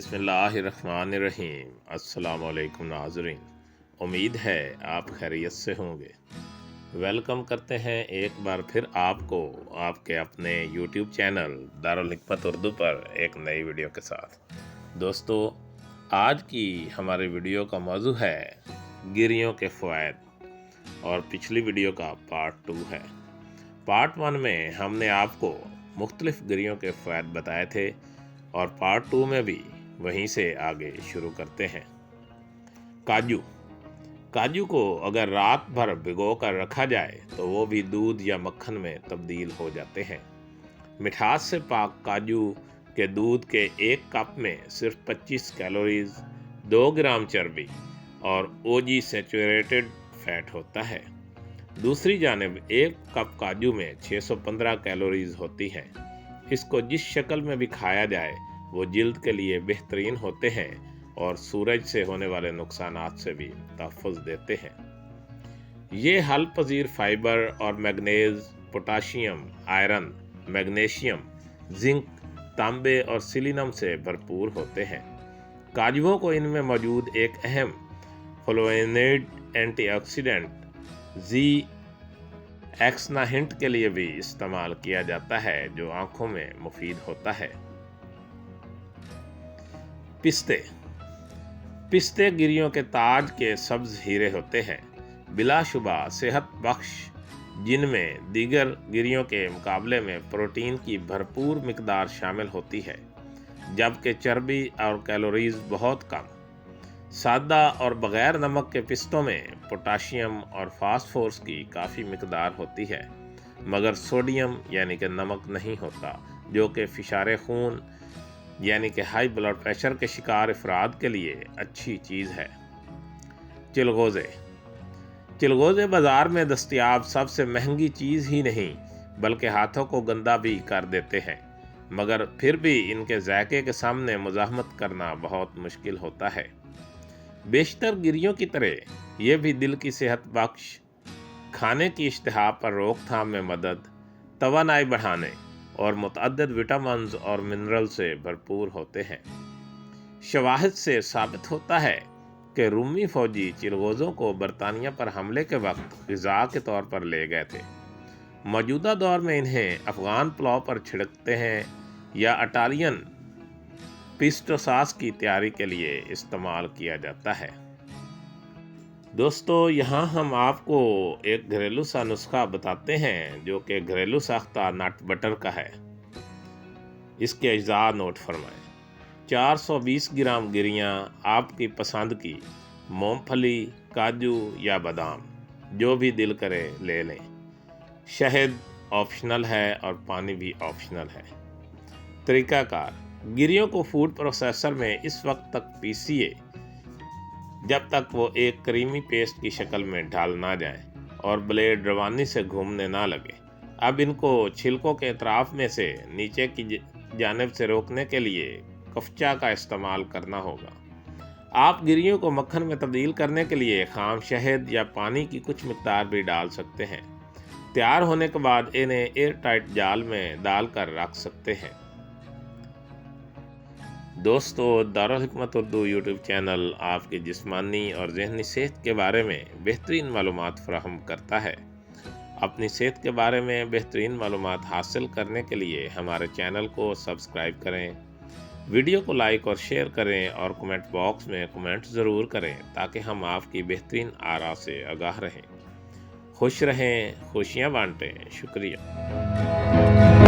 बिस्मिल्लाहिर्रहमानिर्रहीम। अस्सलाम वालेकुम नाज़रीन, उम्मीद है आप खैरियत से होंगे। वेलकम करते हैं एक बार फिर आपको आपके अपने यूट्यूब चैनल दारुल हिकमत उर्दू पर एक नई वीडियो के साथ। दोस्तों, आज की हमारे वीडियो का मौजू है गिरियों के फ़वाइद और पिछली वीडियो का पार्ट 2 है। पार्ट 1 में हमने आपको मुख्तलिफ़ गिरियों के फ़वाइद बताए थे और पार्ट 2 में भी वहीं से आगे शुरू करते हैं। काजू को अगर रात भर भिगो कर रखा जाए तो वो भी दूध या मक्खन में तब्दील हो जाते हैं। मिठास से पाक काजू के दूध के 1 कप में सिर्फ 25 कैलोरीज, 2 ग्राम चर्बी और ओजी सैचुरेटेड फैट होता है। दूसरी जानिब 1 कप काजू में 615 कैलोरीज होती हैं। इसको जिस शक्ल में भी खाया जाए वो जिल्द के लिए बेहतरीन होते हैं और सूरज से होने वाले नुकसानात से भी तहफ़्फ़ुज़ देते हैं। ये हल पजीर फाइबर और manganese, potassium, iron, magnesium, zinc, तांबे और सिलिनम से भरपूर होते हैं। काजुओं को इनमें मौजूद एक अहम फ्लोवेनोइड एंटीऑक्सीडेंट ज़ी-एक्सनाहिंट के लिए भी इस्तेमाल किया जाता है, जो आंखों में मुफीद होता है। पिस्ते गिरियों के ताज के सब्ज हीरे होते हैं, बिलाशुबा सेहत बख्श, जिनमें दीगर गिरियों के मुकाबले में प्रोटीन की भरपूर मिकदार शामिल होती है, जबकि चर्बी और कैलोरीज बहुत कम। सादा और बग़ैर नमक के पिस्तों में पोटाशियम और फास्फोरस की काफ़ी मिकदार होती है, मगर सोडियम यानी कि नमक नहीं होता, जो कि फ़िशारे खून यानी कि हाई ब्लड प्रेशर के शिकार अफराद के लिए अच्छी चीज़ है। चिलगोज़े बाज़ार में दस्तयाब सबसे महंगी चीज़ ही नहीं बल्कि हाथों को गंदा भी कर देते हैं, मगर फिर भी इनके जायके के सामने मुज़ाहमत करना बहुत मुश्किल होता है। बेशतर गिरियों की तरह ये भी दिल की सेहत बख्श, खाने की इश्तिहा पर रोकथाम में मदद, तवानाई बढ़ाने और मुतअद्दिद विटामिन्स और मिनरल से भरपूर होते हैं। शवाहिद से साबित होता है कि रूमी फौजी चिलगोज़ों को बरतानिया पर हमले के वक्त ग़िज़ा के तौर पर ले गए थे। मौजूदा दौर में इन्हें अफ़गान पुलाव पर छिड़कते हैं या इटालियन पिस्टो सॉस की तैयारी के लिए इस्तेमाल किया जाता है। दोस्तों, यहाँ हम आपको एक घरेलू सा नुस्खा बताते हैं जो कि घरेलू साख्ता नट बटर का है। इसके अज्जा नोट फरमाएं। 420 ग्राम गिरियाँ आपकी पसंद की, मूंगफली, काजू या बादाम, जो भी दिल करे ले लें। शहद ऑप्शनल है और पानी भी ऑप्शनल है। तरीक़ाकार: गिरियों को फूड प्रोसेसर में इस वक्त तक पीसिए जब तक वो एक क्रीमी पेस्ट की शक्ल में ढल ना जाए और ब्लेड रवानी से घूमने ना लगे। अब इनको छिलकों के अतराफ में से नीचे की जानिब से रोकने के लिए कफचा का इस्तेमाल करना होगा। आप गिरियों को मक्खन में तब्दील करने के लिए खाम शहद या पानी की कुछ मिकदार भी डाल सकते हैं। तैयार होने के बाद इन्हें एयर टाइट जाल में डाल कर रख सकते हैं। दोस्तों, दारुल हिकमत उर्दू यूट्यूब चैनल आपकी जिस्मानी और ज़हनी सेहत के बारे में बेहतरीन मालूमात फराहम करता है। अपनी सेहत के बारे में बेहतरीन मालूमात हासिल करने के लिए हमारे चैनल को सब्सक्राइब करें, वीडियो को लाइक और शेयर करें और कमेंट बॉक्स में कमेंट ज़रूर करें ताकि हम आपकी बेहतरीन आरा से आगाह रहें। खुश रहें, खुशियाँ बांटें। शुक्रिया।